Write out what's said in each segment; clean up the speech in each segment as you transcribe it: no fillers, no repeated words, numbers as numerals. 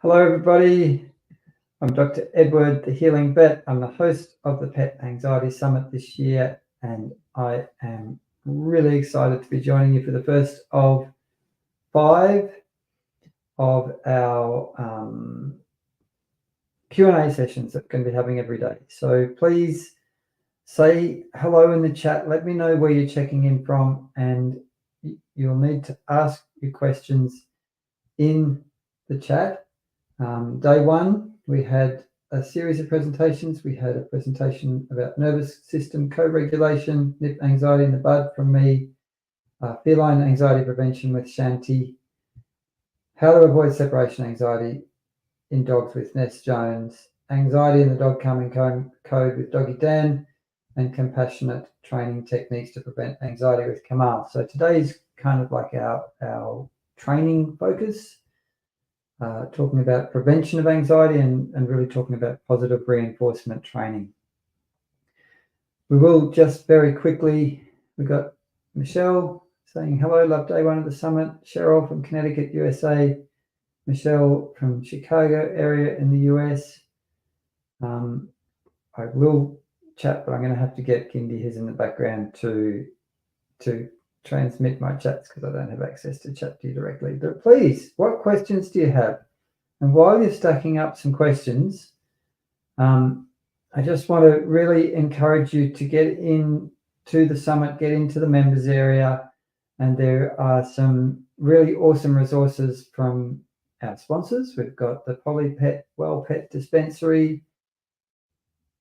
Hello, everybody. I'm Dr. Edward, the Healing Vet. I'm the host of the Pet Anxiety Summit this year, and I am really excited to be joining you for the first of 5 of our Q&A sessions that we're going to be having every day. So please say hello in the chat. Let me know where you're checking in from, and you'll need to ask your questions in the chat. Day one, we had a series of presentations. We had a presentation about nervous system co-regulation, nip anxiety in the bud from me, feline anxiety prevention with Shanti, how to avoid separation anxiety in dogs with Ness Jones, anxiety in the dog calming code with Doggy Dan, and compassionate training techniques to prevent anxiety with Kamal. So today's kind of like our training focus. Talking about prevention of anxiety and really talking about positive reinforcement training. We will just very quickly, we got Michelle saying hello, love day one of the summit, Cheryl from Connecticut, USA, Michelle from Chicago area in the US. I will chat, but I'm going to have to get Kindy, who's in the background, to transmit my chats because I don't have access to chat to you directly. But please, what questions do you have? And while you're stacking up some questions, I just want to really encourage you to get into the summit, get into the members area, and there are some really awesome resources from our sponsors. We've got the Polypet Well Pet Dispensary,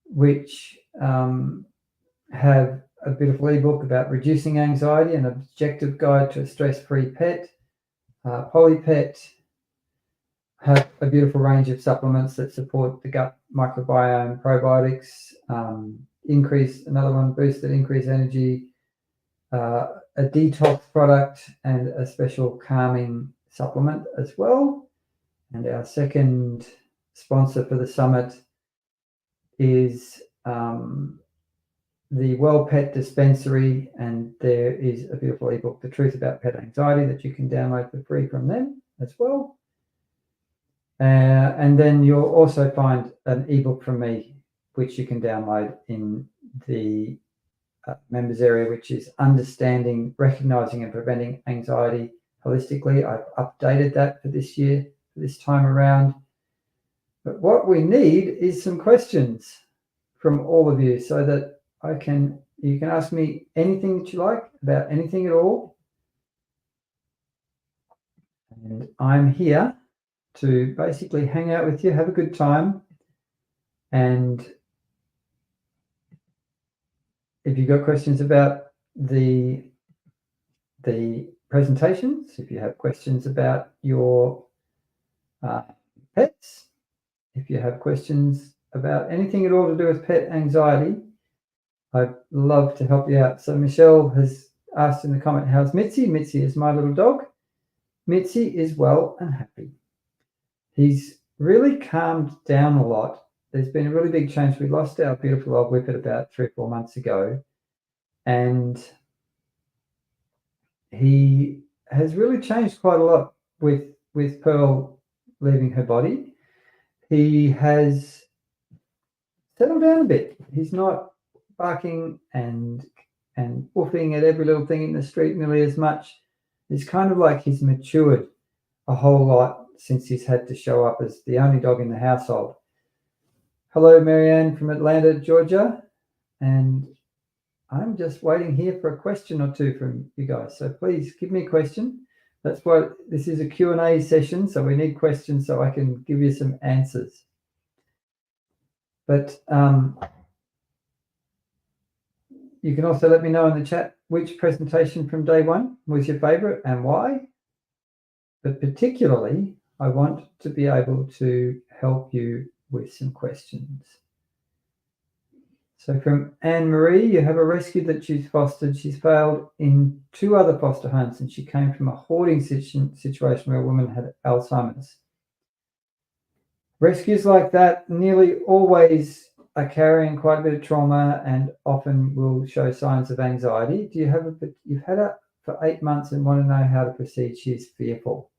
which have a beautiful ebook about reducing anxiety, an objective guide to a stress-free pet. Polypet have a beautiful range of supplements that support the gut microbiome, probiotics, another one, boosted increased energy, a detox product, and a special calming supplement as well. And our second sponsor for the summit is the Well Pet Dispensary, and there is a beautiful ebook, The Truth About Pet Anxiety, that you can download for free from them as well. And then you'll also find an ebook from me, which you can download in the members area, which is Understanding, Recognizing and Preventing Anxiety Holistically. I've updated that for this year, for this time around. But what we need is some questions from all of you so that you can ask me anything that you like about anything at all. And I'm here to basically hang out with you, have a good time. And if you've got questions about the presentations, if you have questions about your pets, if you have questions about anything at all to do with pet anxiety, I'd love to help you out. So Michelle has asked in the comment, how's Mitzi? Mitzi is my little dog. Mitzi is well and happy. He's really calmed down a lot. There's been a really big change. We lost our beautiful old Whippet about 3 or 4 months ago, and he has really changed quite a lot with Pearl leaving her body. He has settled down a bit. He's not barking and woofing at every little thing in the street nearly as much. It's kind of like he's matured a whole lot since he's had to show up as the only dog in the household. Hello, Marianne from Atlanta, Georgia. And I'm just waiting here for a question or two from you guys. So please give me a question. That's why this is a Q&A session. So we need questions so I can give you some answers. But you can also let me know in the chat which presentation from day one was your favorite and why. But particularly, I want to be able to help you with some questions. So from Anne-Marie, you have a rescue that she's fostered. She's failed in 2 other foster homes, and she came from a hoarding situation where a woman had Alzheimer's. Rescues like that nearly always are carrying quite a bit of trauma and often will show signs of anxiety. You've had her for 8 months and want to know how to proceed. She's fearful.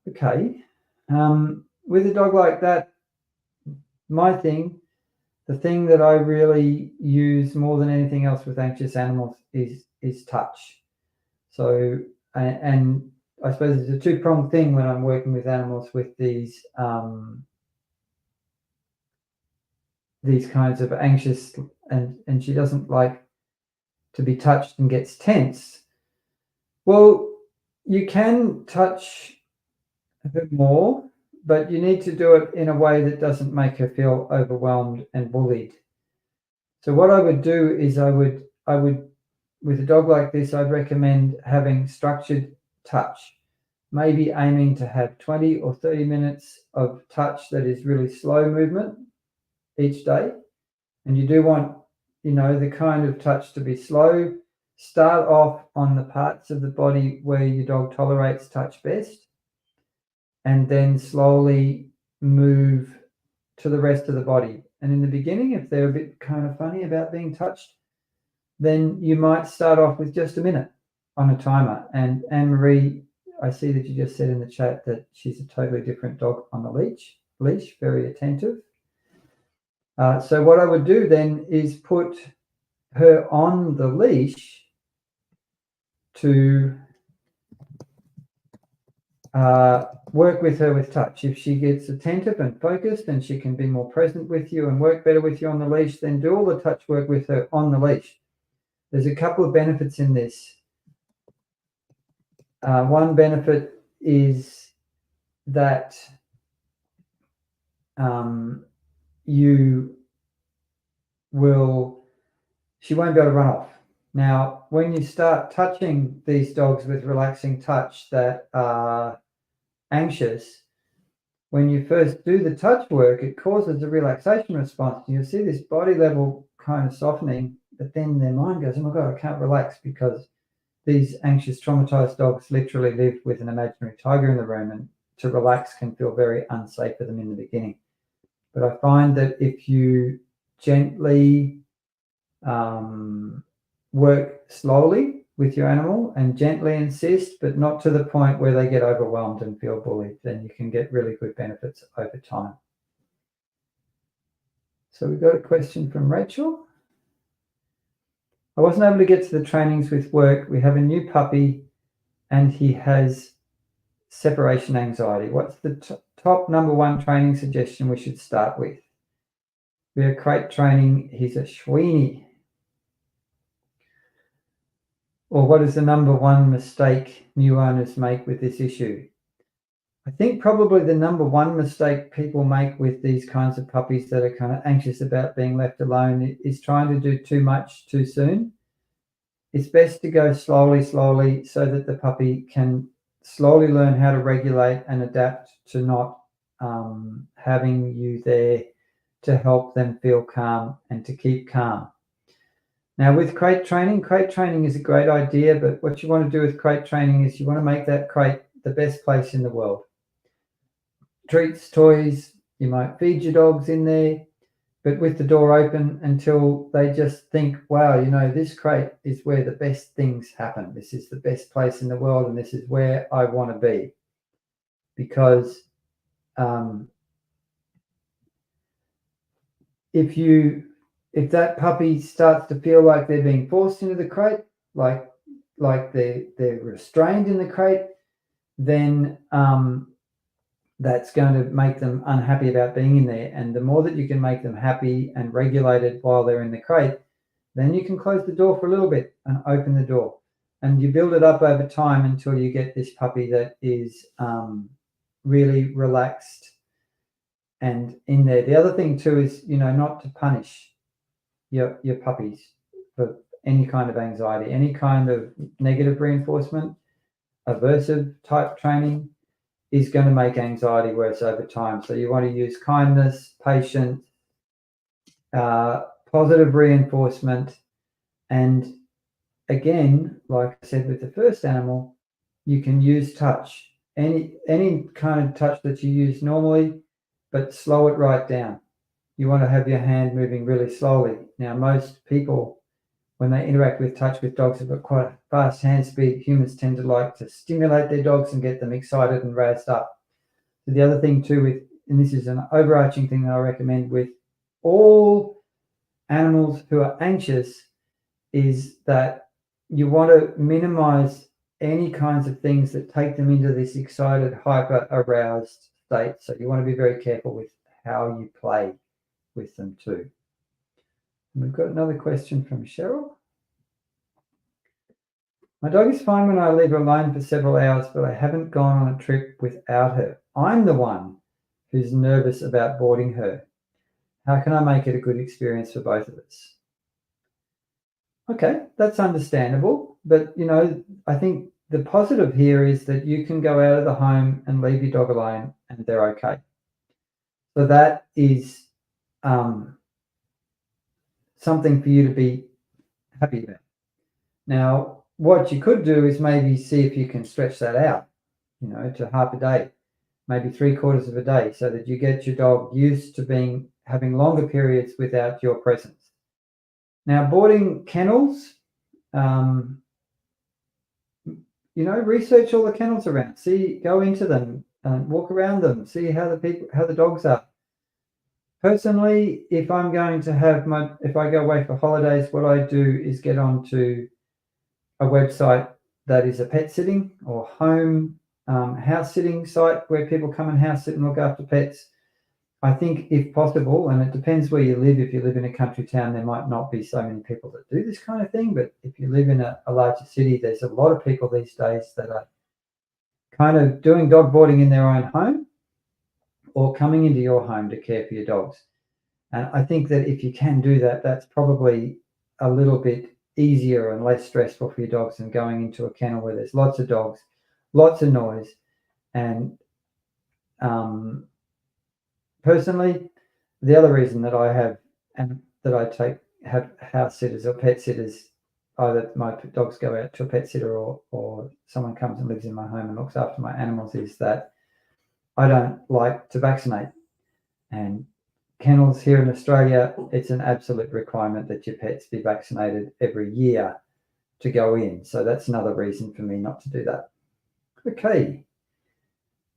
Okay, With a dog like that, the thing that I really use more than anything else with anxious animals is touch. So, and I suppose it's a two-pronged thing when I'm working with animals with these kinds of anxious, and she doesn't like to be touched and gets tense. Well, you can touch a bit more, but you need to do it in a way that doesn't make her feel overwhelmed and bullied. So what I would do is I would with a dog like this, I'd recommend having structured touch, maybe aiming to have 20 or 30 minutes of touch that is really slow movement each day. And you do want, the kind of touch to be slow. Start off on the parts of the body where your dog tolerates touch best, and then slowly move to the rest of the body. And in the beginning, if they're a bit kind of funny about being touched, then you might start off with just a minute on a timer. And Anne-Marie, I see that you just said in the chat that she's a totally different dog on the leash, very attentive. So what I would do then is put her on the leash to work with her with touch. If she gets attentive and focused and she can be more present with you and work better with you on the leash, then do all the touch work with her on the leash. There's a couple of benefits in this. One benefit is that she won't be able to run off. Now, when you start touching these dogs with relaxing touch that are anxious, when you first do the touch work, it causes a relaxation response. You'll see this body level kind of softening, but then their mind goes, oh my God, I can't relax, because these anxious, traumatized dogs literally live with an imaginary tiger in the room, and to relax can feel very unsafe for them in the beginning. But I find that if you gently work slowly with your animal and gently insist, but not to the point where they get overwhelmed and feel bullied, then you can get really good benefits over time. So we've got a question from Rachel. I wasn't able to get to the trainings with work. We have a new puppy and he has separation anxiety. What's the top number one training suggestion we should start with? We are crate training. He's a Schweenie. Or what is the number one mistake new owners make with this issue? I think probably the number one mistake people make with these kinds of puppies that are kind of anxious about being left alone is trying to do too much too soon. It's best to go slowly, so that the puppy can slowly learn how to regulate and adapt to not having you there to help them feel calm and to keep calm. Now, with crate training is a great idea, but what you want to do with crate training is you want to make that crate the best place in the world. Treats, toys, you might feed your dogs in there, but with the door open until they just think, wow, this crate is where the best things happen. This is the best place in the world, and this is where I want to be. Because if that puppy starts to feel like they're being forced into the crate, like they're restrained in the crate, then that's going to make them unhappy about being in there. And the more that you can make them happy and regulated while they're in the crate, then you can close the door for a little bit and open the door. And you build it up over time until you get this puppy that is really relaxed and in there. The other thing too is, not to punish your puppies for any kind of anxiety, any kind of negative reinforcement, aversive type training is going to make anxiety worse over time. So you want to use kindness, patience, positive reinforcement. And again, like I said with the first animal, you can use touch, any kind of touch that you use normally, but slow it right down. You want to have your hand moving really slowly. Now, most people, when they interact with touch with dogs, have got quite a fast hand speed. Humans tend to like to stimulate their dogs and get them excited and razzed up. So the other thing too and this is an overarching thing that I recommend with all animals who are anxious, is that you want to minimize any kinds of things that take them into this excited, hyper aroused state. So you want to be very careful with how you play with them too. And we've got another question from Cheryl. My dog is fine when I leave her alone for several hours, but I haven't gone on a trip without her. I'm the one who's nervous about boarding her. How can I make it a good experience for both of us? Okay, that's understandable. But, I think the positive here is that you can go out of the home and leave your dog alone and they're okay. So that is something for you to be happy about. Now, what you could do is maybe see if you can stretch that out, to half a day, maybe 3/4 of a day, so that you get your dog used to having longer periods without your presence. Now, boarding kennels, research all the kennels around. Go into them and walk around them. See how the dogs are. Personally, if I'm going to if I go away for holidays, what I do is get onto a website that is a pet sitting or home house sitting site where people come and house sit and look after pets. I think if possible, and it depends where you live, if you live in a country town, there might not be so many people that do this kind of thing, but if you live in a larger city, there's a lot of people these days that are kind of doing dog boarding in their own home or coming into your home to care for your dogs. And I think that if you can do that, that's probably a little bit easier and less stressful for your dogs than going into a kennel where there's lots of dogs, lots of noise. And personally, the other reason that I have and that I have house sitters or pet sitters, either my dogs go out to a pet sitter or someone comes and lives in my home and looks after my animals, is that I don't like to vaccinate. And kennels here in Australia, it's an absolute requirement that your pets be vaccinated every year to go in. So that's another reason for me not to do that. Okay.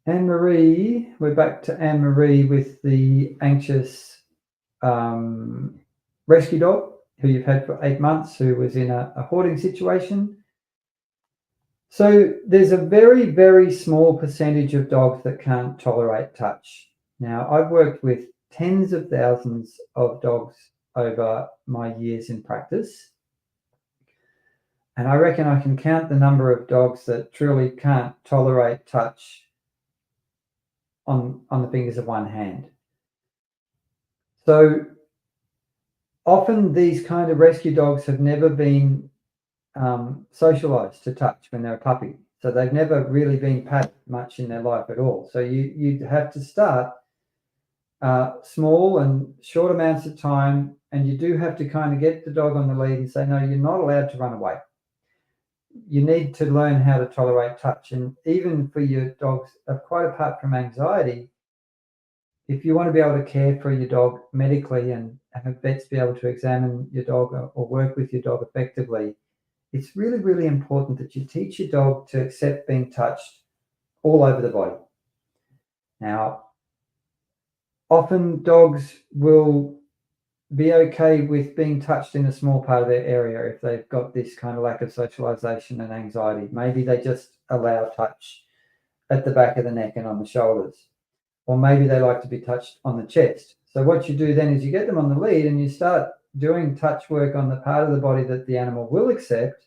Anne-Marie, we're back to Anne-Marie with the anxious rescue dog who you've had for 8 months, who was in a hoarding situation. So there's a very, very small percentage of dogs that can't tolerate touch. Now, I've worked with tens of thousands of dogs over my years in practice. And I reckon I can count the number of dogs that truly can't tolerate touch on the fingers of one hand. So often these kind of rescue dogs have never been socialized to touch when they're a puppy. So they've never really been patted much in their life at all. So you have to start small and short amounts of time, and you do have to kind of get the dog on the lead and say, no, you're not allowed to run away. You need to learn how to tolerate touch. And even for your dogs, quite apart from anxiety, if you want to be able to care for your dog medically and have vets be able to examine your dog or work with your dog effectively, it's really, really important that you teach your dog to accept being touched all over the body. Now, often dogs will be okay with being touched in a small part of their area if they've got this kind of lack of socialization and anxiety. Maybe they just allow touch at the back of the neck and on the shoulders. Or maybe they like to be touched on the chest. So what you do then is you get them on the lead and you start doing touch work on the part of the body that the animal will accept.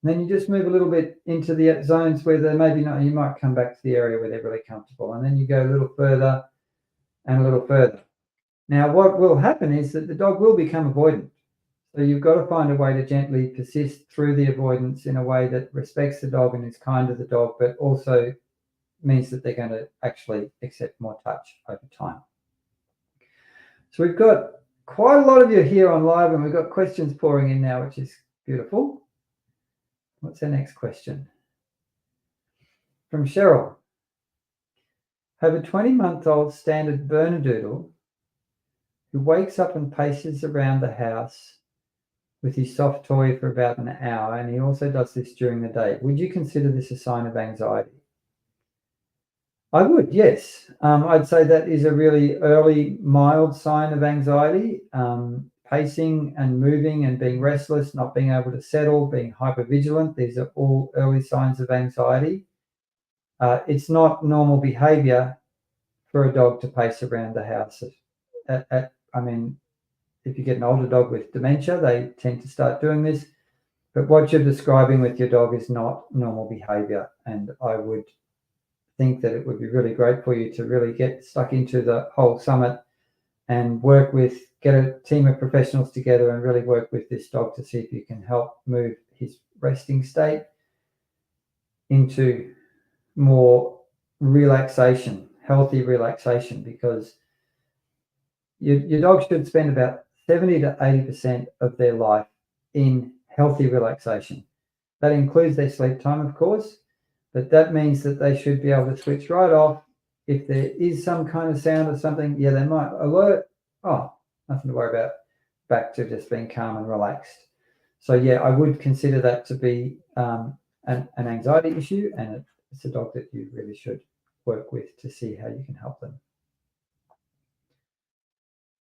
And then you just move a little bit into the zones where they're maybe not. You might come back to the area where they're really comfortable. And then you go a little further and a little further. Now, what will happen is that the dog will become avoidant. So you've got to find a way to gently persist through the avoidance in a way that respects the dog and is kind to the dog, but also means that they're going to actually accept more touch over time. So we've got quite a lot of you here on live, and we've got questions pouring in now, which is beautiful. What's our next question? From Cheryl. Have a 20-month-old standard Bernedoodle who wakes up and paces around the house with his soft toy for about an hour, and he also does this during the day. Would you consider this a sign of anxiety? I would, yes. I'd say that is a really early, mild sign of anxiety. Pacing and moving and being restless, not being able to settle, being hypervigilant. These are all early signs of anxiety. It's not normal behavior for a dog to pace around the house. I mean, if you get an older dog with dementia, they tend to start doing this. But what you're describing with your dog is not normal behavior. And I would think that it would be really great for you to really get stuck into the whole summit and get a team of professionals together and really work with this dog to see if you can help move his resting state into more relaxation, healthy relaxation, because your dog should spend about 70 to 80% of their life in healthy relaxation. That includes their sleep time, of course, but that means that they should be able to switch right off. If there is some kind of sound or something, yeah, they might alert. Oh, nothing to worry about. Back to just being calm and relaxed. So yeah, I would consider that to be an anxiety issue, and it's a dog that you really should work with to see how you can help them.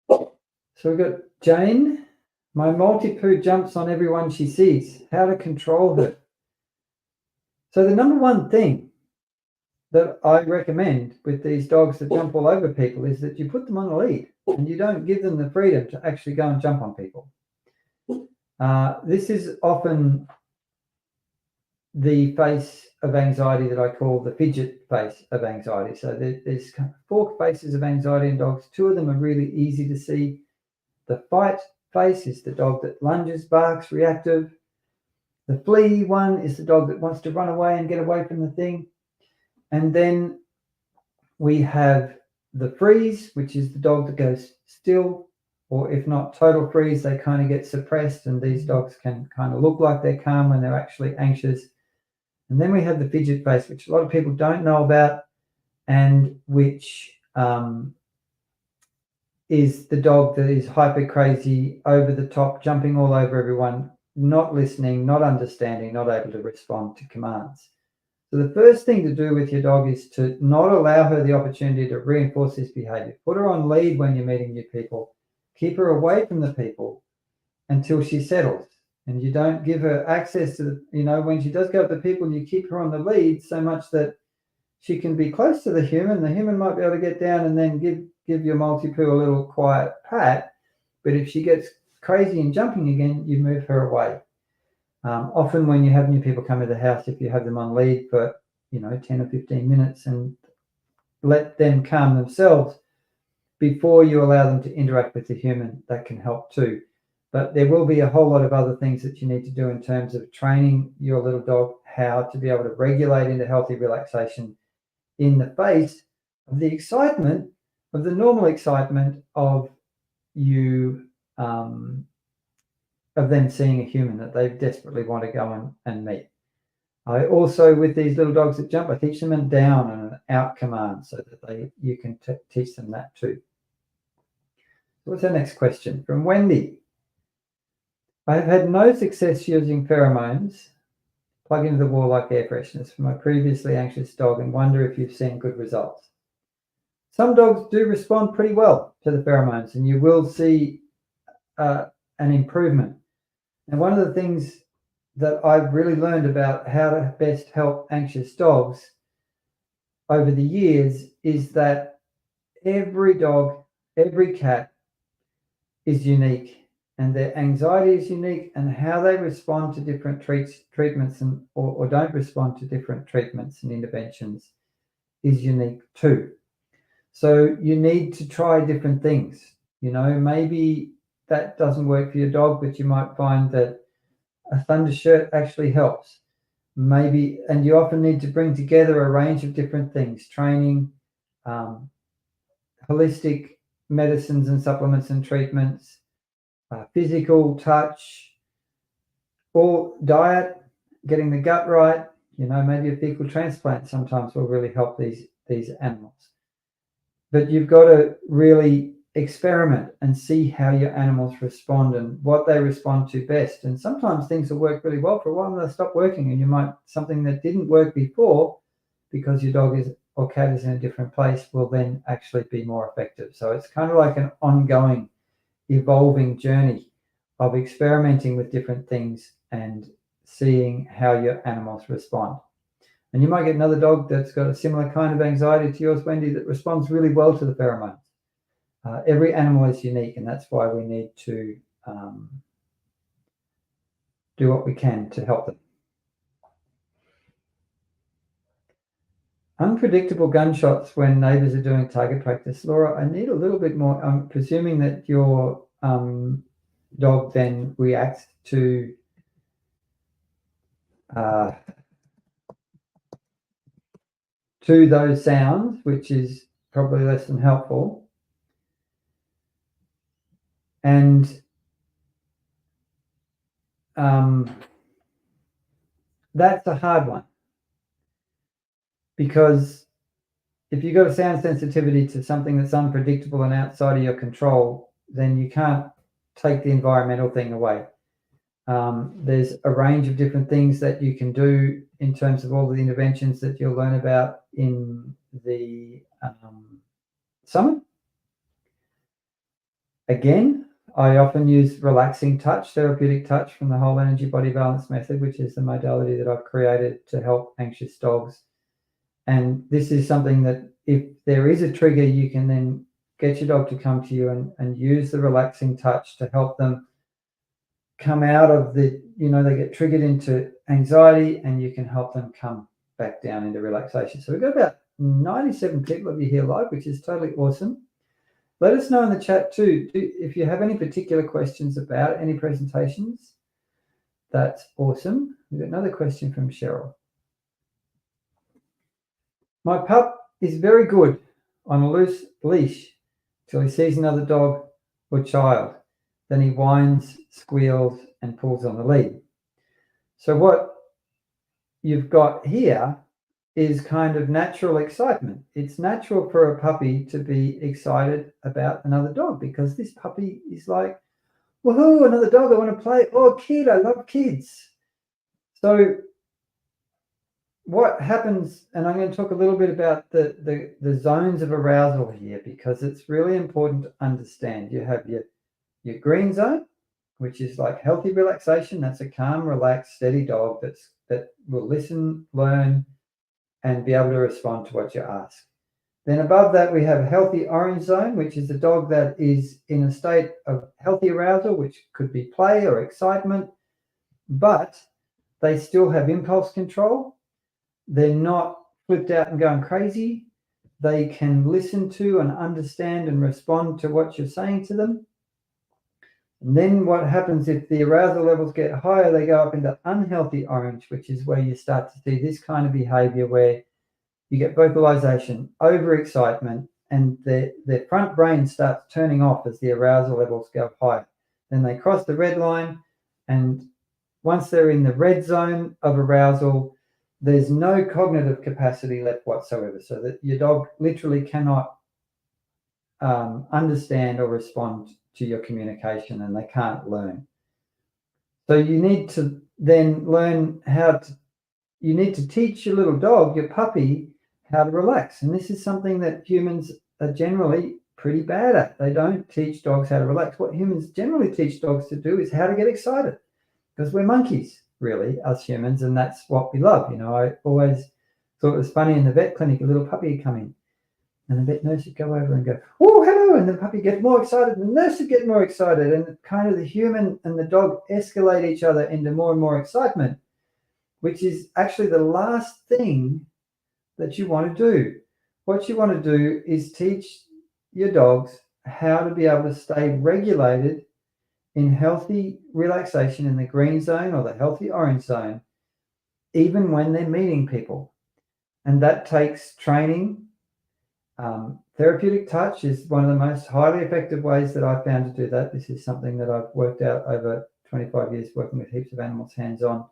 So we've got Jane. My Maltipoo jumps on everyone she sees. How to control her? So the number one thing that I recommend with these dogs that jump all over people is that you put them on a lead and you don't give them the freedom to actually go and jump on people. This is often the face of anxiety that I call the fidget face of anxiety. So there's four faces of anxiety in dogs. Two of them are really easy to see. The fight face is the dog that lunges, barks, reactive. The flee one is the dog that wants to run away and get away from the thing. And then we have the freeze, which is the dog that goes still, or if not total freeze, they kind of get suppressed, and these dogs can kind of look like they're calm when they're actually anxious. And then we have the fidget face, which a lot of people don't know about, and which is the dog that is hyper crazy, over the top, jumping all over everyone, not listening, not understanding, not able to respond to commands. So the first thing to do with your dog is to not allow her the opportunity to reinforce this behavior. Put her on lead when you're meeting new people. Keep her away from the people until she settles. And you don't give her access to when she does go up to people, you keep her on the lead so much that she can be close to the human. The human might be able to get down and then give your Maltipoo a little quiet pat. But if she gets crazy and jumping again, you move her away. Often when you have new people come to the house, if you have them on lead for 10 or 15 minutes and let them calm themselves before you allow them to interact with the human, that can help too. But there will be a whole lot of other things that you need to do in terms of training your little dog how to be able to regulate into healthy relaxation in the face of the excitement, of the normal excitement of you, of them seeing a human that they desperately want to go and meet. I also, with these little dogs that jump, I teach them a down and an out command so that you can teach them that too. What's our next question? From Wendy. I have had no success using pheromones, plug into the wall like air fresheners, for my previously anxious dog, and wonder if you've seen good results. Some dogs do respond pretty well to the pheromones, and you will see an improvement. And one of the things that I've really learned about how to best help anxious dogs over the years is that every dog, every cat is unique, and their anxiety is unique, and how they respond to different treatments or don't respond to different treatments and interventions is unique too. So you need to try different things. Maybe that doesn't work for your dog, but you might find that a thunder shirt actually helps. Maybe, and you often need to bring together a range of different things: training, holistic medicines and supplements and treatments, physical touch, or diet, getting the gut right. Maybe a fecal transplant sometimes will really help these animals. But you've got to really experiment and see how your animals respond and what they respond to best. And sometimes things will work really well for a while and they'll stop working, and you might, something that didn't work before because your dog is or cat is in a different place will then actually be more effective. So it's kind of like an ongoing, evolving journey of experimenting with different things and seeing how your animals respond. And you might get another dog that's got a similar kind of anxiety to yours, Wendy, that responds really well to the pheromones. Every animal is unique, and that's why we need to do what we can to help them. Unpredictable gunshots when neighbours are doing target practice. Laura, I need a little bit more. I'm presuming that your dog then reacts to those sounds, which is probably less than helpful. And that's a hard one, because if you've got a sound sensitivity to something that's unpredictable and outside of your control, then you can't take the environmental thing away. There's a range of different things that you can do in terms of all the interventions that you'll learn about in the summit. Again, I often use relaxing touch, therapeutic touch from the whole energy body balance method, which is the modality that I've created to help anxious dogs. And this is something that if there is a trigger, you can then get your dog to come to you and use the relaxing touch to help them come out of the, they get triggered into anxiety, and you can help them come back down into relaxation. So we've got about 97 people of you here live, which is totally awesome. Let us know in the chat too, if you have any particular questions about any presentations. That's awesome. We've got another question from Cheryl. My pup is very good on a loose leash till he sees another dog or child. Then he whines, squeals, and pulls on the lead. So what you've got here is kind of natural excitement. It's natural for a puppy to be excited about another dog, because this puppy is like, woohoo, another dog, I want to play. Oh, kid, I love kids. So what happens, and I'm going to talk a little bit about the zones of arousal here, because it's really important to understand. You have your green zone, which is like healthy relaxation. That's a calm, relaxed, steady dog that will listen, learn, and be able to respond to what you ask. Then above that, we have healthy orange zone, which is a dog that is in a state of healthy arousal, which could be play or excitement, but they still have impulse control. They're not flipped out and going crazy. They can listen to and understand and respond to what you're saying to them. And then what happens if the arousal levels get higher, they go up into unhealthy orange, which is where you start to see this kind of behavior where you get vocalization, overexcitement, and their front brain starts turning off as the arousal levels go higher. Then they cross the red line, and once they're in the red zone of arousal, there's no cognitive capacity left whatsoever, so that your dog literally cannot understand or respond to your communication, and they can't learn. So you need to then learn you need to teach your little dog, your puppy, how to relax. And this is something that humans are generally pretty bad at. They don't teach dogs how to relax. What humans generally teach dogs to do is how to get excited, because we're monkeys, really, us humans, and that's what we love. I always thought it was funny in the vet clinic, a little puppy would come in, and the vet nurse would go over and go, oh, hello, and the puppy gets more excited, and the nurse would get more excited, and kind of the human and the dog escalate each other into more and more excitement, which is actually the last thing that you want to do. What you want to do is teach your dogs how to be able to stay regulated in healthy relaxation in the green zone or the healthy orange zone, even when they're meeting people. And that takes training. Therapeutic touch is one of the most highly effective ways that I've found to do that. This is something that I've worked out over 25 years working with heaps of animals hands-on.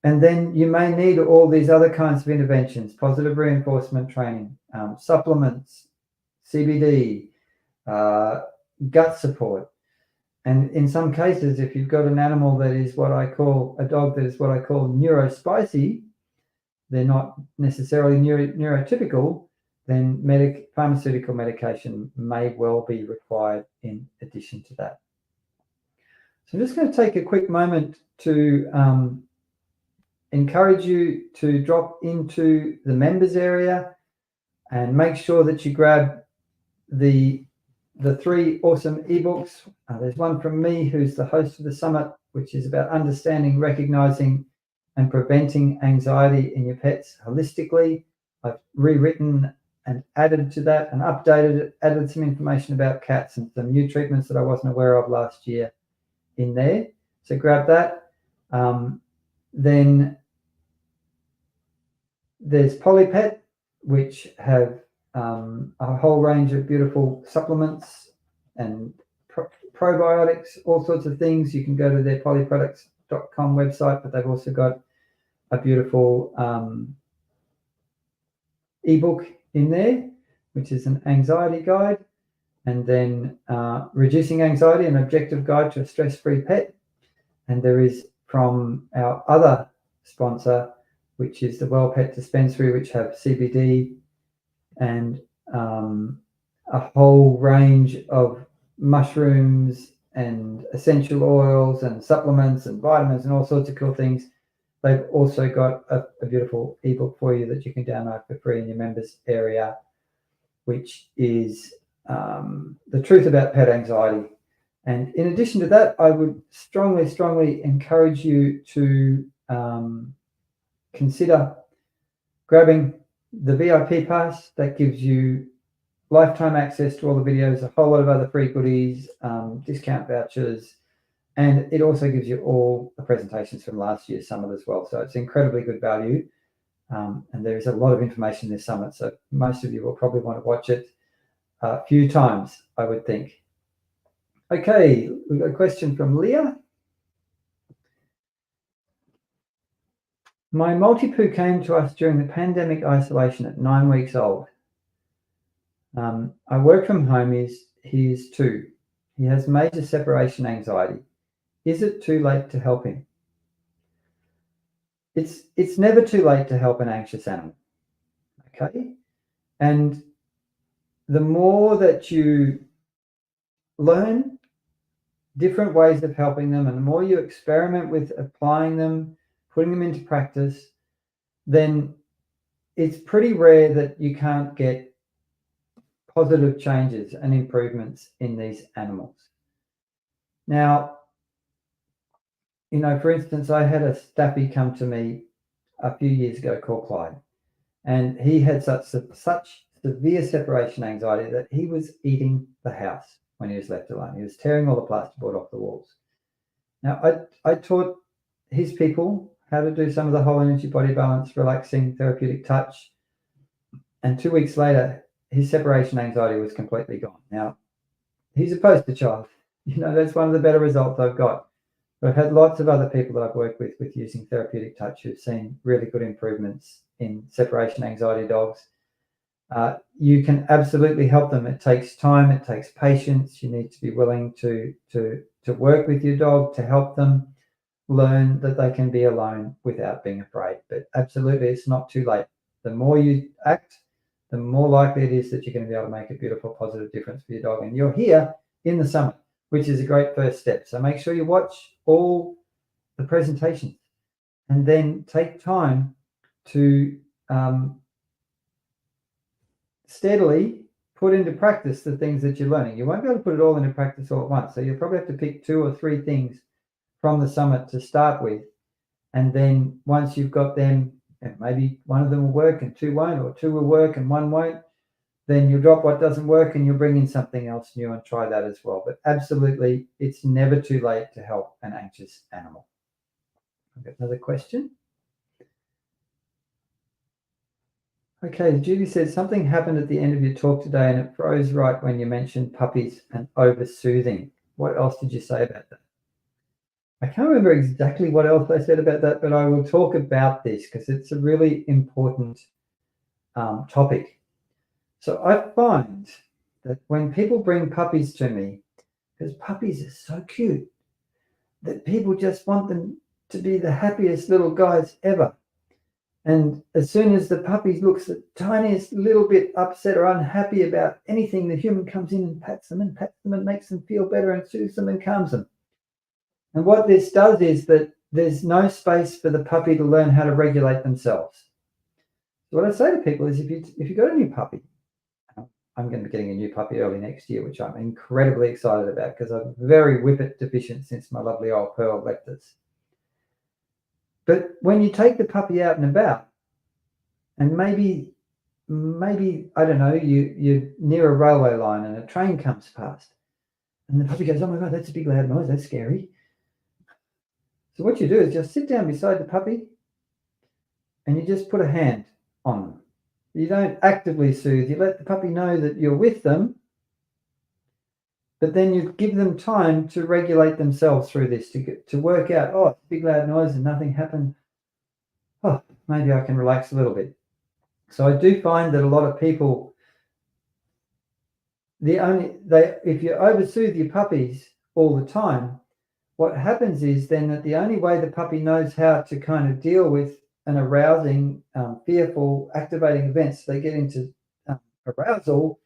And then you may need all these other kinds of interventions, positive reinforcement training, supplements, CBD, gut support. And in some cases, if you've got an animal that is a dog that is what I call neurospicy, they're not necessarily neurotypical, then pharmaceutical medication may well be required in addition to that. So I'm just going to take a quick moment to encourage you to drop into the members area and make sure that you grab the 3 awesome ebooks. There's one from me, who's the host of the summit, which is about understanding, recognizing, and preventing anxiety in your pets holistically. I've rewritten and added to that and updated it, added some information about cats and some new treatments that I wasn't aware of last year in there. So grab that. Then there's Polypet, which have a whole range of beautiful supplements and probiotics, all sorts of things. You can go to their polyproducts.com website, but they've also got a beautiful ebook in there, which is an anxiety guide, and then reducing anxiety, an objective guide to a stress-free pet. And there is from our other sponsor, which is the Well Pet Dispensary, which have CBD and a whole range of mushrooms and essential oils and supplements and vitamins and all sorts of cool things. They've also got a beautiful ebook for you that you can download for free in your members area, which is The Truth About Pet Anxiety. And in addition to that, I would strongly, strongly encourage you to consider grabbing the VIP pass. That gives you lifetime access to all the videos, a whole lot of other free goodies, discount vouchers, and it also gives you all the presentations from last year's summit as well. So it's incredibly good value, and there's a lot of information in this summit, so most of you will probably want to watch it a few times, I would think. Okay, we've got a question from Leah. My Maltipoo came to us during the pandemic isolation at 9 weeks old. I work from home. He is 2. He has major separation anxiety. Is it too late to help him? It's never too late to help an anxious animal. Okay? And the more that you learn different ways of helping them, and the more you experiment with applying them, putting them into practice, then it's pretty rare that you can't get positive changes and improvements in these animals. Now, for instance, I had a staffy come to me a few years ago called Clyde, and he had such severe separation anxiety that he was eating the house when he was left alone. He was tearing all the plasterboard off the walls. Now, I taught his people how to do some of the whole energy body balance, relaxing, therapeutic touch, and 2 weeks later, his separation anxiety was completely gone. Now, he's a poster child. That's one of the better results I've got. But I've had lots of other people that I've worked with using therapeutic touch who've seen really good improvements in separation anxiety dogs. You can absolutely help them. It takes time. It takes patience. You need to be willing to work with your dog to help them learn that they can be alone without being afraid. But absolutely, it's not too late. The more you act, the more likely it is that you're going to be able to make a beautiful, positive difference for your dog. And you're here in the summit, which is a great first step. So make sure you watch all the presentations and then take time to steadily put into practice the things that you're learning. You won't be able to put it all into practice all at once. So you'll probably have to pick 2 or 3 things from the summit to start with. And then once you've got them, and maybe one of them will work and 2 won't, or 2 will work and 1 won't, then you'll drop what doesn't work and you'll bring in something else new and try that as well. But absolutely, it's never too late to help an anxious animal. I've got another question. Okay, Judy says, something happened at the end of your talk today and it froze right when you mentioned puppies and over-soothing. What else did you say about that? I can't remember exactly what else I said about that, but I will talk about this because it's a really important topic. So I find that when people bring puppies to me, because puppies are so cute, that people just want them to be the happiest little guys ever. And as soon as the puppy looks the tiniest little bit upset or unhappy about anything, the human comes in and pats them and makes them feel better and soothes them and calms them. And what this does is that there's no space for the puppy to learn how to regulate themselves. So what I say to people is if you got a new puppy, I'm going to be getting a new puppy early next year, which I'm incredibly excited about because I'm very whippet deficient since my lovely old Pearl left us. But when you take the puppy out and about, and maybe I don't know, you're near a railway line and a train comes past, and the puppy goes, "Oh my God, that's a big loud noise. That's scary." So what you do is just sit down beside the puppy, and you just put a hand on them. You don't actively soothe. You let the puppy know that you're with them, but then you give them time to regulate themselves through this, to work out, oh, it's a big loud noise and nothing happened. Oh, maybe I can relax a little bit. So I do find that a lot of people, if you oversoothe your puppies all the time, what happens is then that the only way the puppy knows how to kind of deal with an arousing, fearful, activating events, they get into arousal.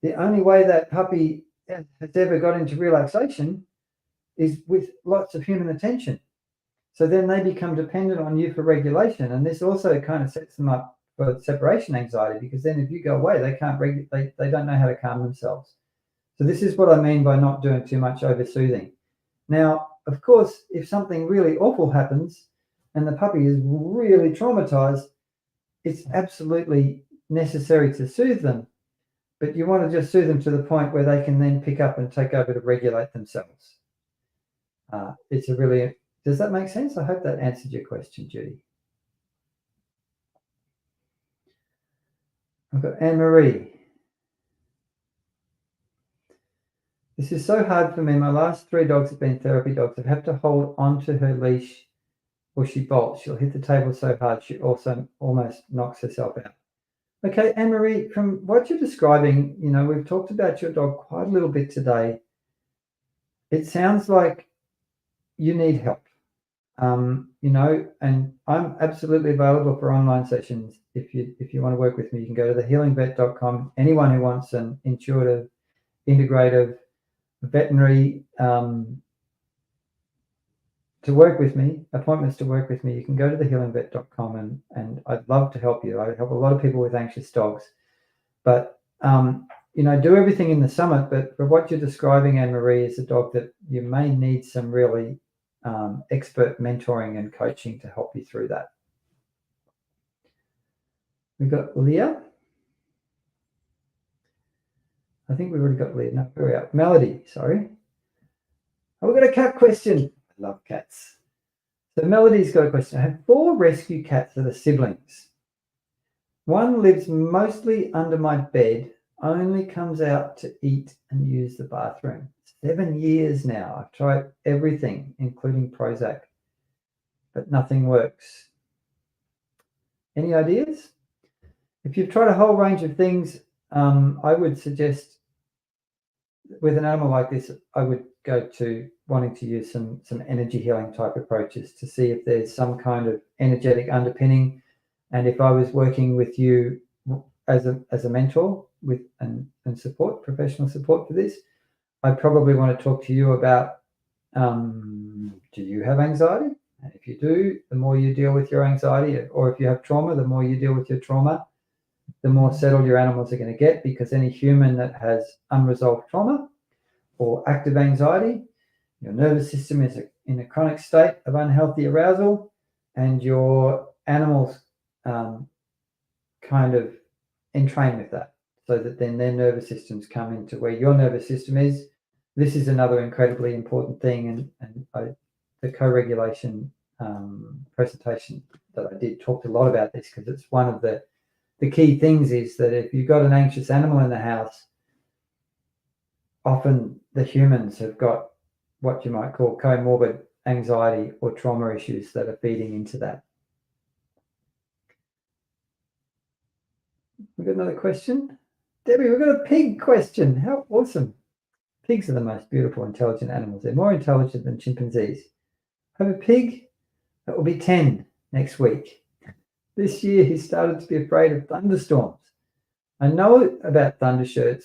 The only way that puppy has ever got into relaxation is with lots of human attention. So then they become dependent on you for regulation, and this also kind of sets them up for separation anxiety, because then if you go away, they can't regulate. They don't know how to calm themselves. So this is what I mean by not doing too much over-soothing. Now, of course, if something really awful happens and the puppy is really traumatized, it's absolutely necessary to soothe them. But you want to just soothe them to the point where they can then pick up and take over to regulate themselves. Does that make sense? I hope that answered your question, Judy. I've got Anne-Marie. This is so hard for me. My last 3 dogs have been therapy dogs. I've had to hold onto her leash or she bolts. She'll hit the table so hard she also almost knocks herself out. Okay, Anne-Marie, from what you're describing, we've talked about your dog quite a little bit today. It sounds like you need help, and I'm absolutely available for online sessions. If you want to work with me, you can go to thehealingvet.com. Anyone who wants an intuitive, integrative, veterinary to work with me, appointments to work with me, you can go to thehealingvet.com, and I'd love to help you. I help a lot of people with anxious dogs, but do everything in the summit. But for what you're describing, Anne-Marie, is a dog that you may need some really expert mentoring and coaching to help you through that. We've got Leah. I think we've already got Leah. No, where are we at? Melody, sorry. Oh, we've got a cat question. I love cats. So Melody's got a question. I have 4 rescue cats that are siblings. One lives mostly under my bed, only comes out to eat and use the bathroom. 7 years now. I've tried everything, including Prozac, but nothing works. Any ideas? If you've tried a whole range of things, I would suggest with an animal like this, I would go to wanting to use some energy healing type approaches to see if there's some kind of energetic underpinning. And if I was working with you as a mentor with and support, professional support for this, I probably want to talk to you about, do you have anxiety? And if you do, the more you deal with your anxiety, or if you have trauma, the more you deal with your trauma, the more settled your animals are going to get, because any human that has unresolved trauma or active anxiety, your nervous system is in a chronic state of unhealthy arousal, and your animals kind of entrain with that, so that then their nervous systems come into where your nervous system is. This is another incredibly important thing, and the co-regulation presentation that I did talked a lot about this, because it's one of the key things is that if you've got an anxious animal in the house, often the humans have got what you might call comorbid anxiety or trauma issues that are feeding into that. We've got another question. Debbie, we've got a pig question. How awesome. Pigs are the most beautiful, intelligent animals. They're more intelligent than chimpanzees. I have a pig that will be 10 next week. this year he started to be afraid of thunderstorms. I know about thundershirts.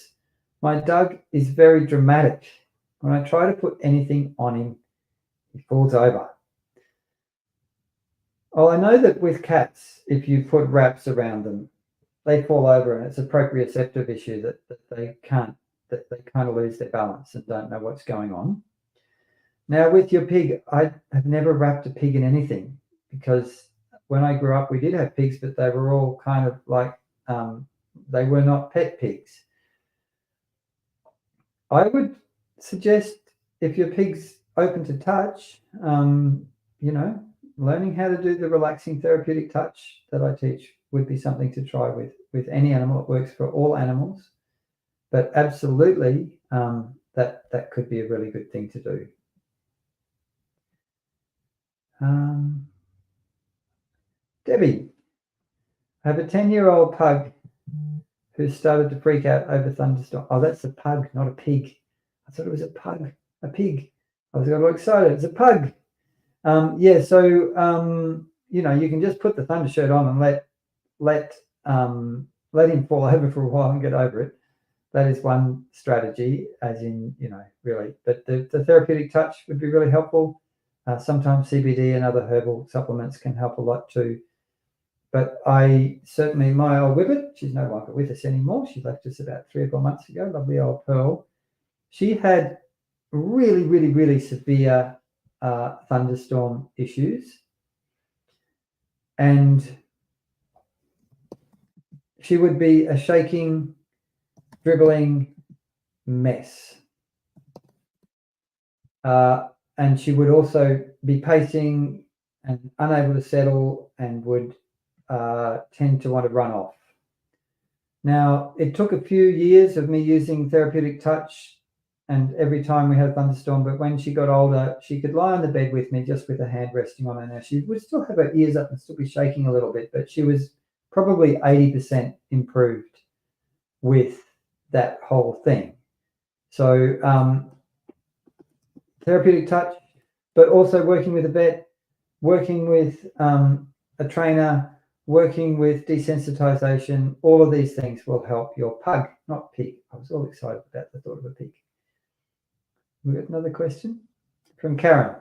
My Doug is very dramatic. When I try to put anything on him, he falls over. Well, I know that with cats, if you put wraps around them, they fall over, and it's a proprioceptive issue that they kind of lose their balance and don't know what's going on. Now, with your pig, I have never wrapped a pig in anything, because when I grew up, we did have pigs, but they were all kind of like, they were not pet pigs. I would suggest, if your pig's open to touch, learning how to do the relaxing therapeutic touch that I teach would be something to try with any animal. It works for all animals, but absolutely that could be a really good thing to do. Debbie, I have a 10-year-old pug who started to freak out over thunderstorm. Oh, that's a pug, not a pig. I thought it was a pug, a pig. I was a little excited. It's a pug. You can just put the thunder shirt on and let him fall over for a while and get over it. That is one strategy, as in, really. But the therapeutic touch would be really helpful. Sometimes CBD and other herbal supplements can help a lot too. But my old Whippet, she's no longer with us anymore. She left us about 3 or 4 months ago, lovely old Pearl. She had really, really, really severe thunderstorm issues. And she would be a shaking, dribbling mess. And she would also be pacing and unable to settle, and would tend to want to run off. Now, it took a few years of me using therapeutic touch, and every time we had a thunderstorm, but when she got older, she could lie on the bed with me just with her hand resting on her. Now, she would still have her ears up and still be shaking a little bit, but she was probably 80% improved with that whole thing. So therapeutic touch, but also working with a vet, working with a trainer, working with desensitization, all of these things will help your pug, not pig. I was all excited about the thought of a pig. We got another question from Karen.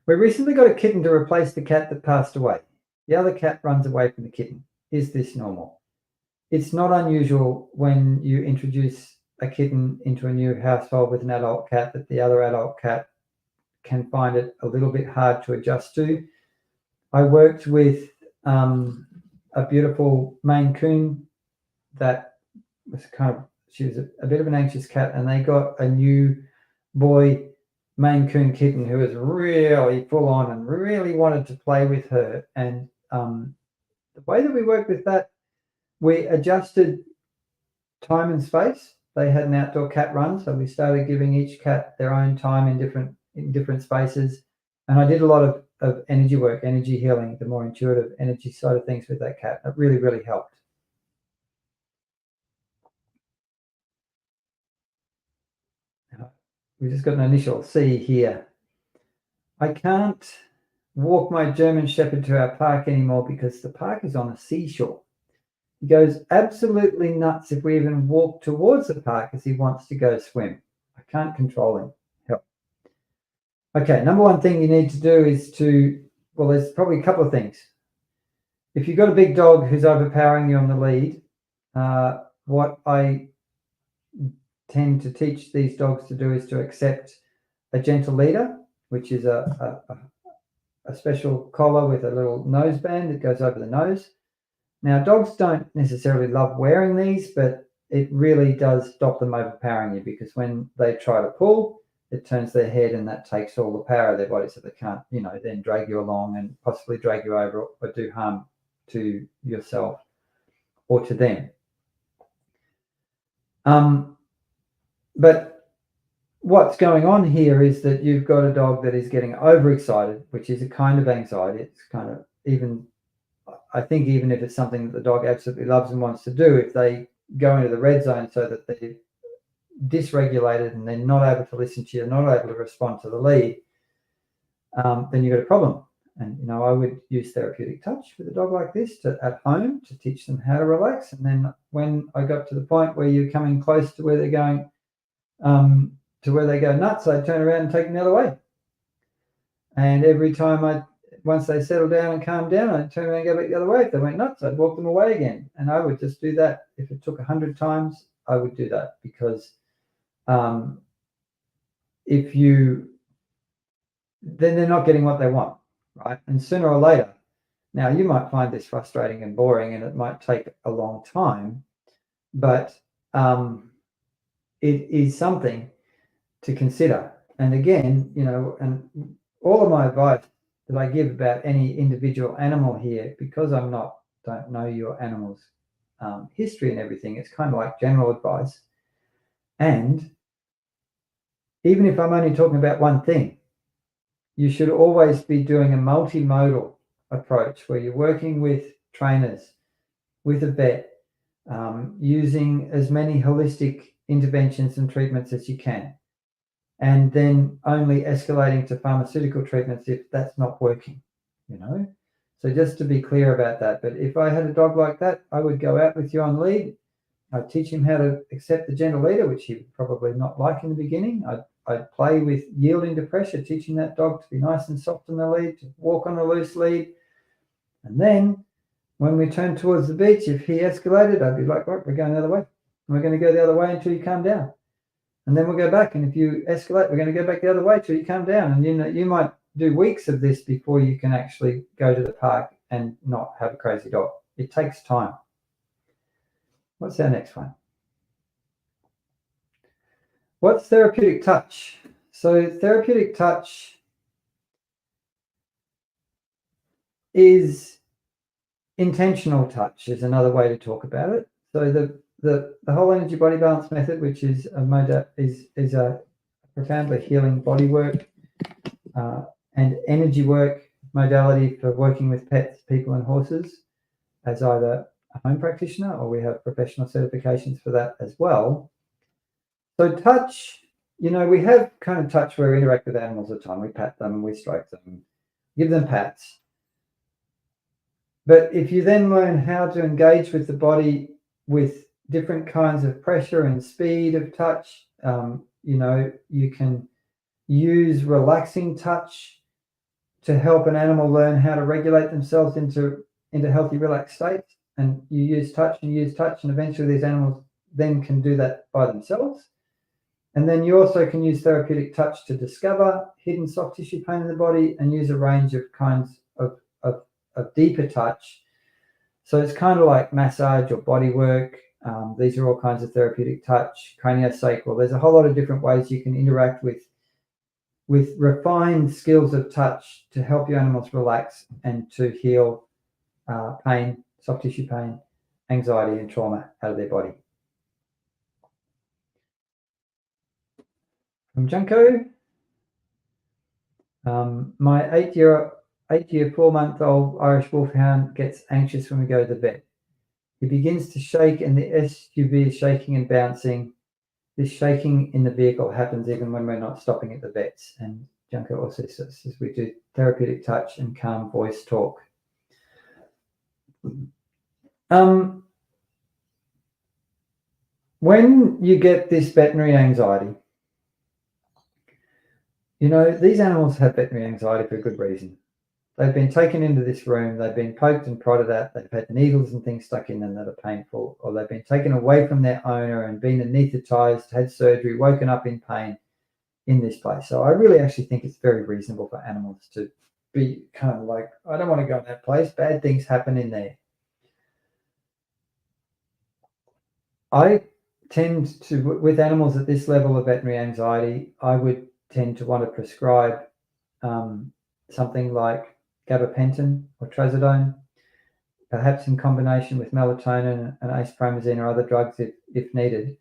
We recently got a kitten to replace the cat that passed away. The other cat runs away from the kitten. Is this normal? It's not unusual when you introduce a kitten into a new household with an adult cat that the other adult cat can find it a little bit hard to adjust to. I worked with a beautiful Maine Coon that was she was a bit of an anxious cat, and they got a new boy Maine Coon kitten who was really full on and really wanted to play with her. And the way that we worked with that, we adjusted time and space. They had an outdoor cat run, so we started giving each cat their own time in different spaces. And I did a lot of energy work, energy healing, the more intuitive energy side of things with that cat. It really, really helped. We just got an initial C here. I can't walk my German Shepherd to our park anymore because the park is on a seashore. He goes absolutely nuts if we even walk towards the park as he wants to go swim. I can't control him. Help. Okay, number one thing you need to do is there's probably a couple of things. If you've got a big dog who's overpowering you on the lead, what I tend to teach these dogs to do is to accept a gentle leader, which is a special collar with a little nose band that goes over the nose. Now, dogs don't necessarily love wearing these, but it really does stop them overpowering you, because when they try to pull, it turns their head and that takes all the power of their body, so they can't, then drag you along and possibly drag you over or do harm to yourself or to them. But what's going on here is that you've got a dog that is getting overexcited, which is a kind of anxiety. It's kind of I think even if it's something that the dog absolutely loves and wants to do, if they go into the red zone so that they're dysregulated and they're not able to listen to you, not able to respond to the lead, then you've got a problem. And I would use therapeutic touch with a dog like this at home to teach them how to relax. And then when I got to the point where you're coming close to where they're going, to where they go nuts, I'd turn around and take them the other way. And every time once they settle down and calm down, I'd turn around and go back the other way. If they went nuts, I'd walk them away again. And I would just do that. If it took 100 times, I would do that, because then they're not getting what they want, right? And sooner or later, now you might find this frustrating and boring, and it might take a long time, but it is something to consider. And again, and all of my advice that I give about any individual animal here, because I don't know your animal's history and everything, it's kind of like general advice. And even if I'm only talking about one thing, you should always be doing a multimodal approach where you're working with trainers, with a vet, using as many holistic interventions and treatments as you can, and then only escalating to pharmaceutical treatments if that's not working, So just to be clear about that. But if I had a dog like that, I would go out with you on lead. I'd teach him how to accept the gentle leader, which he would probably not like in the beginning. I'd play with yielding to pressure, teaching that dog to be nice and soft on the lead, to walk on a loose lead. And then when we turned towards the beach, if he escalated, I'd be like, right, we're going the other way. And we're going to go the other way until you calm down. And then we'll go back. And if you escalate, we're going to go back the other way till you calm down. And you might do weeks of this before you can actually go to the park and not have a crazy dog. It takes time. What's our next one? What's therapeutic touch? So therapeutic touch is intentional touch, is another way to talk about it. So the whole energy body balance method, which is a profoundly healing body work and energy work modality for working with pets, people, and horses, as either a home practitioner, or we have professional certifications for that as well. So touch, we have kind of touch where we interact with animals all the time. We pat them, we stroke them, give them pats. But if you then learn how to engage with the body with different kinds of pressure and speed of touch, you can use relaxing touch to help an animal learn how to regulate themselves into healthy, relaxed states. And you use touch, and eventually these animals then can do that by themselves. And then you also can use therapeutic touch to discover hidden soft tissue pain in the body, and use a range of kinds of deeper touch. So it's kind of like massage or body work. These are all kinds of therapeutic touch, craniosacral. There's a whole lot of different ways you can interact with refined skills of touch to help your animals relax and to heal pain, soft tissue pain, anxiety, and trauma out of their body. From Junko, my 8-year, 4-month-old Irish Wolfhound gets anxious when we go to the vet. He begins to shake, and the SUV is shaking and bouncing. This shaking in the vehicle happens even when we're not stopping at the vets. And Junko also says we do therapeutic touch and calm voice talk. When you get this veterinary anxiety, these animals have veterinary anxiety for a good reason. They've been taken into this room, they've been poked and prodded at, they've had needles and things stuck in them that are painful, or they've been taken away from their owner and been anaesthetized, had surgery, woken up in pain in this place. So I really actually think it's very reasonable for animals to be kind of like, I don't want to go in that place, bad things happen in there. I tend to, with animals at this level of veterinary anxiety, I would tend to want to prescribe something like gabapentin or trazodone, perhaps in combination with melatonin and acepromazine or other drugs if needed.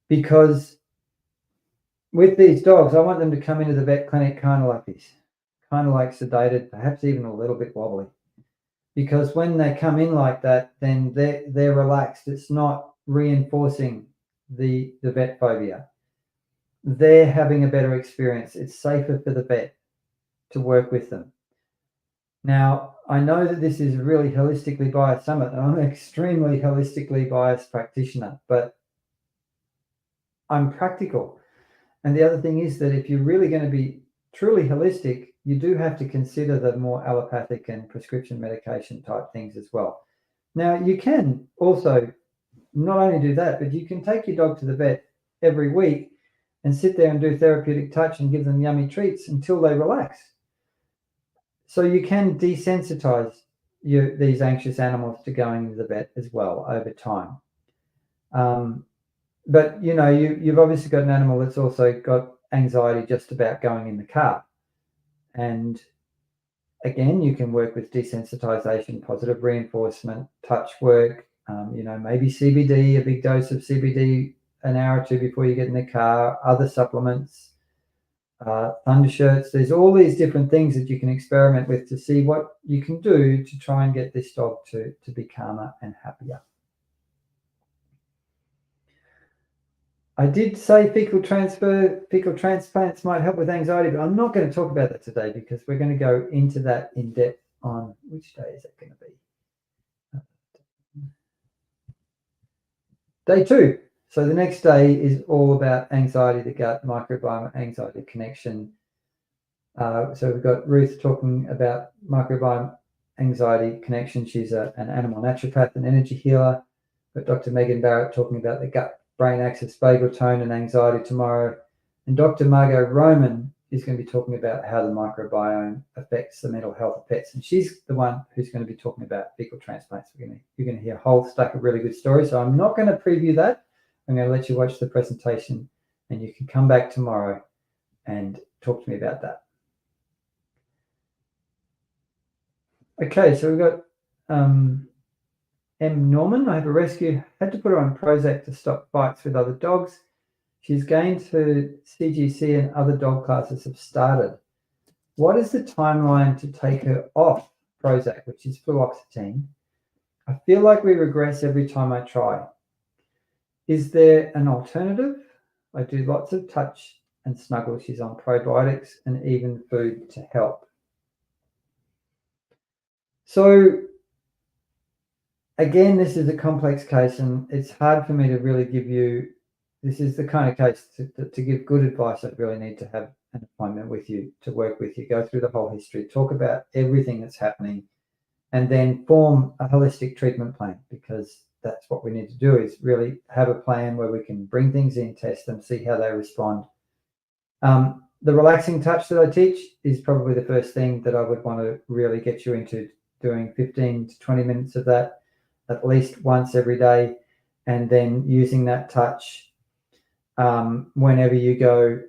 Because with these dogs, I want them to come into the vet clinic kind of like this, kind of like sedated, perhaps even a little bit wobbly. Because when they come in like that, then they're relaxed. It's not reinforcing the vet phobia. They're having a better experience. It's safer for the vet to work with them. Now, I know that this is a really holistically biased summit, and I'm an extremely holistically biased practitioner, but I'm practical. And the other thing is that if you're really going to be truly holistic, you do have to consider the more allopathic and prescription medication type things as well. Now, you can also not only do that, but you can take your dog to the vet every week and sit there and do therapeutic touch and give them yummy treats until they relax. So you can desensitize these anxious animals to going to the vet as well over time. But you've obviously got an animal that's also got anxiety just about going in the car. And again, you can work with desensitization, positive reinforcement, touch work, maybe CBD, a big dose of CBD an hour or two before you get in the car, other supplements, thunder shirts. There's all these different things that you can experiment with to see what you can do to try and get this dog to be calmer and happier. I did say fecal transplants might help with anxiety, but I'm not going to talk about that today because we're going to go into that in depth on which day is it going to be? Day 2. So the next day is all about anxiety, the gut microbiome, anxiety connection. So we've got Ruth talking about microbiome anxiety connection. She's an animal naturopath and energy healer. We've got Dr. Megan Barrett talking about the gut-brain axis, vagal tone and anxiety tomorrow. And Dr. Margot Roman is going to be talking about how the microbiome affects the mental health of pets. And she's the one who's going to be talking about fecal transplants. You're going to hear a whole stack of really good stories. So I'm not going to preview that. I'm going to let you watch the presentation and you can come back tomorrow and talk to me about that. Okay, so we've got M. Norman. I have a rescue. Had to put her on Prozac to stop fights with other dogs. She's gained her CGC and other dog classes have started. What is the timeline to take her off Prozac, which is fluoxetine? I feel like we regress every time I try. Is there an alternative? I do lots of touch and snuggle. She's on probiotics and even food to help. So again, this is a complex case and it's hard for me to really give you, this is the kind of case to give good advice. I'd really need to have an appointment with you to work with you, go through the whole history, talk about everything that's happening, and then form a holistic treatment plan, because that's what we need to do, is really have a plan where we can bring things in, test them, see how they respond. The relaxing touch that I teach is probably the first thing that I would want to really get you into, doing 15 to 20 minutes of that at least once every day, and then using that touch whenever you go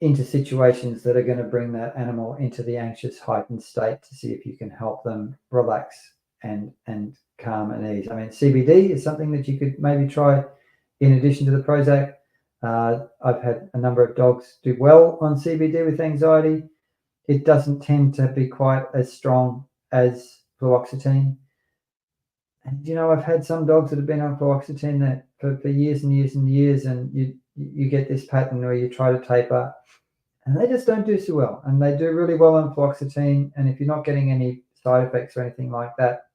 into situations that are going to bring that animal into the anxious, heightened state, to see if you can help them relax and calm and ease. I mean, CBD is something that you could maybe try in addition to the Prozac. I've had a number of dogs do well on CBD with anxiety. It doesn't tend to be quite as strong as fluoxetine. And I've had some dogs that have been on fluoxetine that for years and years and years, and you get this pattern where you try to taper and they just don't do so well. And they do really well on fluoxetine. And if you're not getting any side effects or anything like that,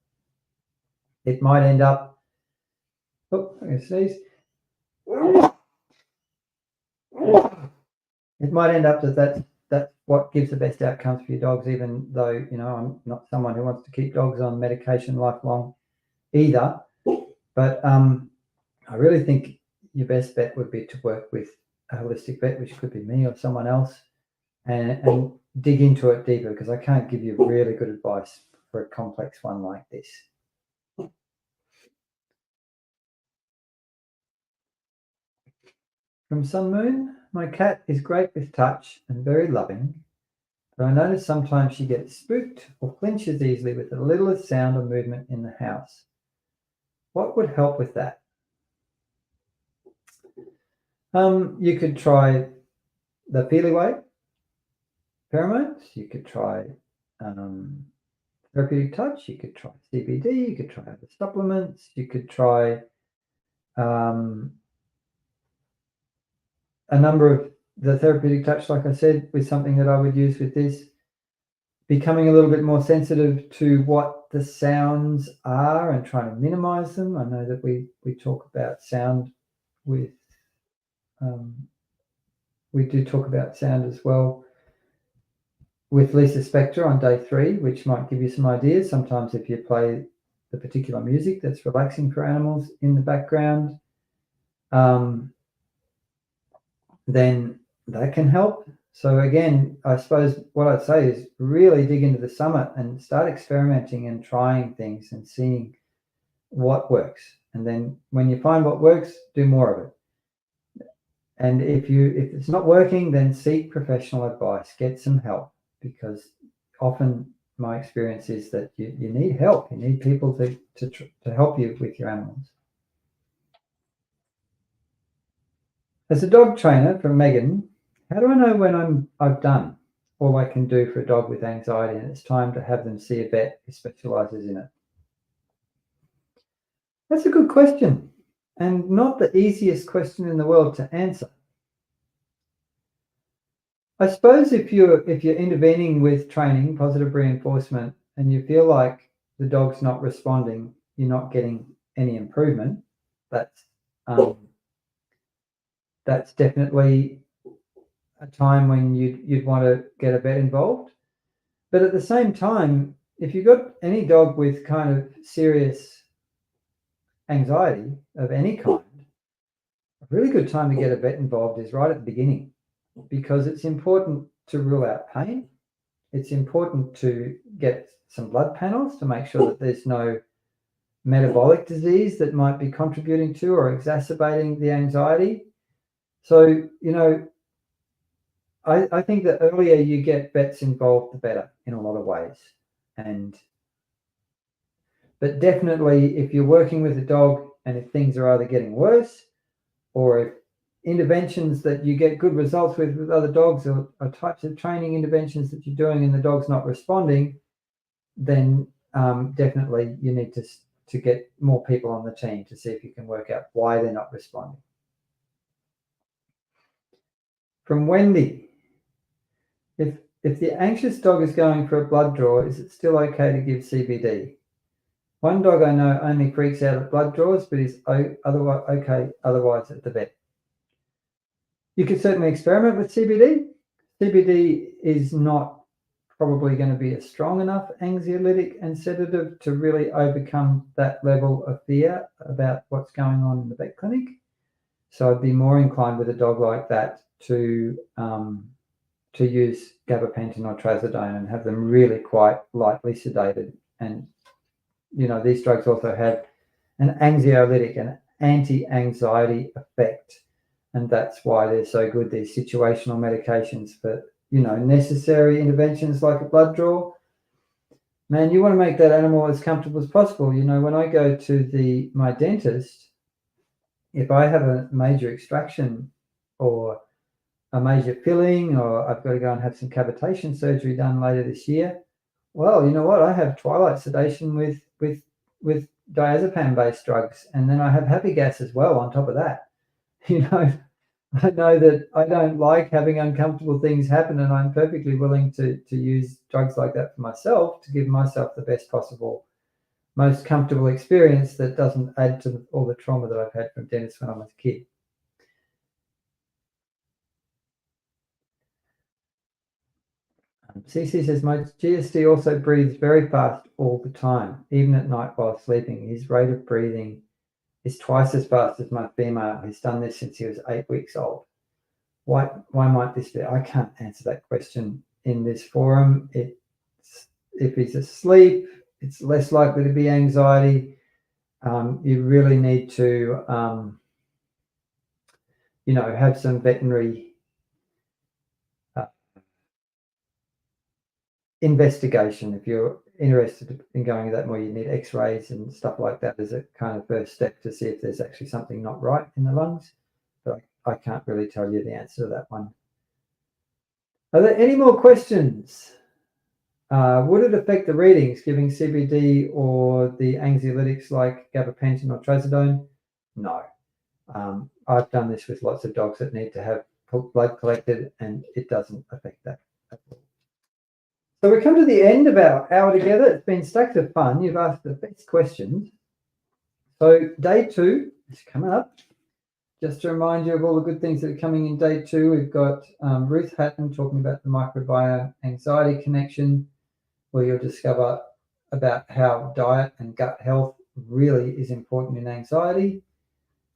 it might end up, I'm going to sneeze. It might end up that's what gives the best outcomes for your dogs, even though, I'm not someone who wants to keep dogs on medication lifelong either. But I really think your best bet would be to work with a holistic vet, which could be me or someone else, and dig into it deeper, because I can't give you really good advice for a complex one like this. From Sun Moon, my cat is great with touch and very loving, but I notice sometimes she gets spooked or flinches easily with the littlest sound or movement in the house. What would help with that? You could try the Feelyway pheromones. You could try therapeutic touch. You could try CBD. You could try other supplements. You could try a number of the therapeutic touch, like I said, with something that I would use with this. becoming a little bit more sensitive to what the sounds are and trying to minimize them. I know that we talk about sound with, we do talk about sound as well with Lisa Spector on day 3, which might give you some ideas. Sometimes if you play the particular music that's relaxing for animals in the background, then that can help. So again, I suppose what I'd say is really dig into the summit and start experimenting and trying things and seeing what works. And then when you find what works, do more of it. And if it's not working, then seek professional advice, get some help, because often my experience is that you need help. You need people to help you with your animals. As a dog trainer from Megan, how do I know when I've done all I can do for a dog with anxiety and it's time to have them see a vet who specializes in it? That's a good question, and not the easiest question in the world to answer. I suppose if you're intervening with training, positive reinforcement, and you feel like the dog's not responding, you're not getting any improvement, that's definitely a time when you'd want to get a vet involved. But at the same time, if you've got any dog with kind of serious anxiety of any kind, a really good time to get a vet involved is right at the beginning, because it's important to rule out pain. It's important to get some blood panels to make sure that there's no metabolic disease that might be contributing to or exacerbating the anxiety. So, I think the earlier you get vets involved, the better in a lot of ways. But definitely, if you're working with a dog and if things are either getting worse, or if interventions that you get good results with other dogs or types of training interventions that you're doing and the dog's not responding, then definitely you need to get more people on the team to see if you can work out why they're not responding. From Wendy, if the anxious dog is going for a blood draw, is it still okay to give CBD? One dog I know only freaks out at blood draws, but is otherwise at the vet. You could certainly experiment with CBD. CBD is not probably going to be a strong enough anxiolytic and sedative to really overcome that level of fear about what's going on in the vet clinic. So I'd be more inclined with a dog like that to use gabapentin or trazodone and have them really quite lightly sedated. And these drugs also have an anxiolytic and anti-anxiety effect, and that's why they're so good. These situational medications for necessary interventions like a blood draw. Man, you want to make that animal as comfortable as possible. When I go to my dentist, if I have a major extraction or a major filling, or I've got to go and have some cavitation surgery done later this year, well, you know what? I have twilight sedation with diazepam-based drugs, and then I have happy gas as well on top of that. I know that I don't like having uncomfortable things happen, and I'm perfectly willing to use drugs like that for myself to give myself the best possible, most comfortable experience that doesn't add to all the trauma that I've had from dentists when I was a kid. CC says, my GSD also breathes very fast all the time, even at night while sleeping. His rate of breathing is twice as fast as my female. He's done this since he was 8 weeks old. Why might this be? I can't answer that question in this forum. If he's asleep, it's less likely to be anxiety. You really need to, have some veterinary investigation. If you're interested in going that more, you need x-rays and stuff like that as a kind of first step to see if there's actually something not right in the lungs. But I can't really tell you the answer to that one. Are there any more questions? Would it affect the readings giving CBD or the anxiolytics like gabapentin or trazodone? No. I've done this with lots of dogs that need to have blood collected, and it doesn't affect that at all. So we come to the end of our hour together. It's been stacks of fun. You've asked the best questions. So day 2 is coming up. Just to remind you of all the good things that are coming in day 2, we've got Ruth Hatton talking about the microbiome anxiety connection, where you'll discover about how diet and gut health really is important in anxiety,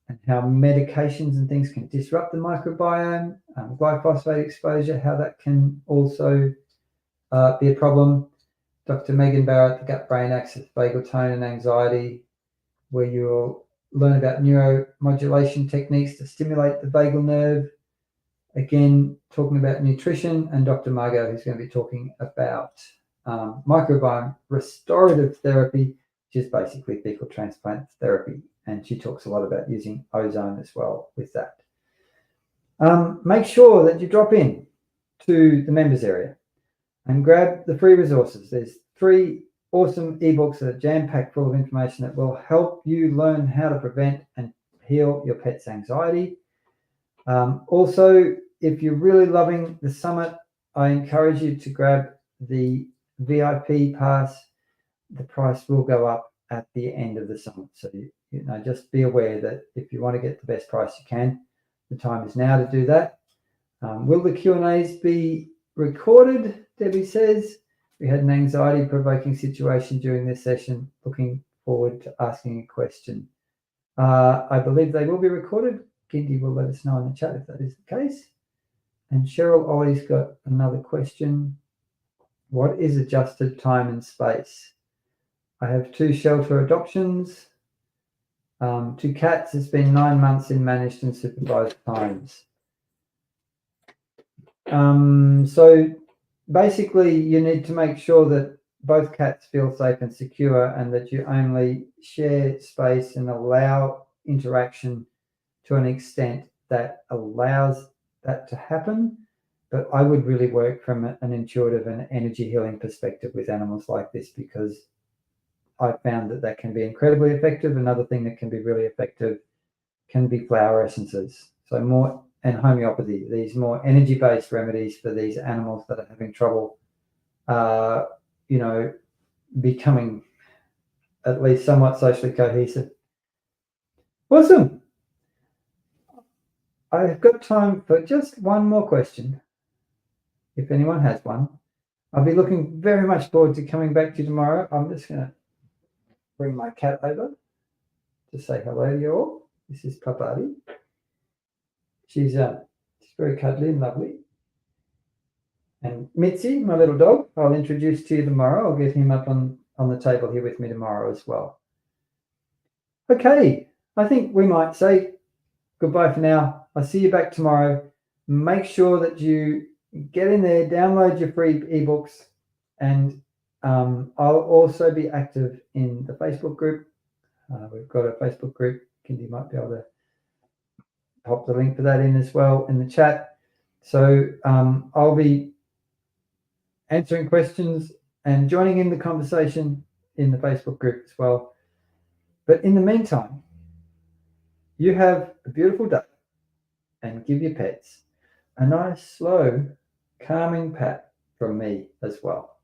and how medications and things can disrupt the microbiome, glyphosate exposure, how that can also be a problem. Dr. Megan Barrett, the gut-brain axis, vagal tone and anxiety, where you'll learn about neuromodulation techniques to stimulate the vagal nerve. Again, talking about nutrition, and Dr. Margot, who's going to be talking about microbiome restorative therapy, which is basically fecal transplant therapy. And she talks a lot about using ozone as well with that. Make sure that you drop in to the members area and grab the free resources. There's 3 awesome ebooks that are jam-packed full of information that will help you learn how to prevent and heal your pet's anxiety. Also, if you're really loving the summit, I encourage you to grab the VIP pass. The price will go up at the end of the summit. So, just be aware that if you want to get the best price you can, the time is now to do that. Will the Q&As be recorded? Debbie says. We had an anxiety-provoking situation during this session. Looking forward to asking a question. I believe they will be recorded. Gindy will let us know in the chat if that is the case. And Cheryl Ollie's got another question. What is adjusted time and space? I have 2 shelter adoptions. 2 cats. It's been 9 months in managed and supervised times. So basically, you need to make sure that both cats feel safe and secure, and that you only share space and allow interaction to an extent that allows that to happen. But I would really work from an intuitive and energy healing perspective with animals like this, because I found that can be incredibly effective. Another thing that can be really effective can be flower essences. So more, and homeopathy, these more energy-based remedies for these animals that are having trouble, becoming at least somewhat socially cohesive. Awesome. I've got time for just one more question, if anyone has one. I'll be looking very much forward to coming back to you tomorrow. I'm just going to bring my cat over to say hello to you all. This is Papati. She's very cuddly and lovely. And Mitzi, my little dog, I'll introduce to you tomorrow. I'll get him up on the table here with me tomorrow as well. Okay, I think we might say goodbye for now. I'll see you back tomorrow. Make sure that you get in there, download your free ebooks, and I'll also be active in the Facebook group. We've got a Facebook group. Kindy might be able to pop the link for that in as well in the chat. So I'll be answering questions and joining in the conversation in the Facebook group as well. But in the meantime, you have a beautiful day, and give your pets a nice, slow, calming pat from me as well.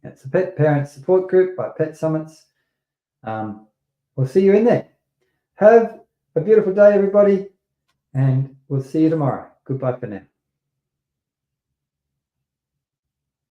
It's a Pet Parent Support Group by Pet Summits. We'll see you in there. Have a beautiful day, everybody, and we'll see you tomorrow. Goodbye for now.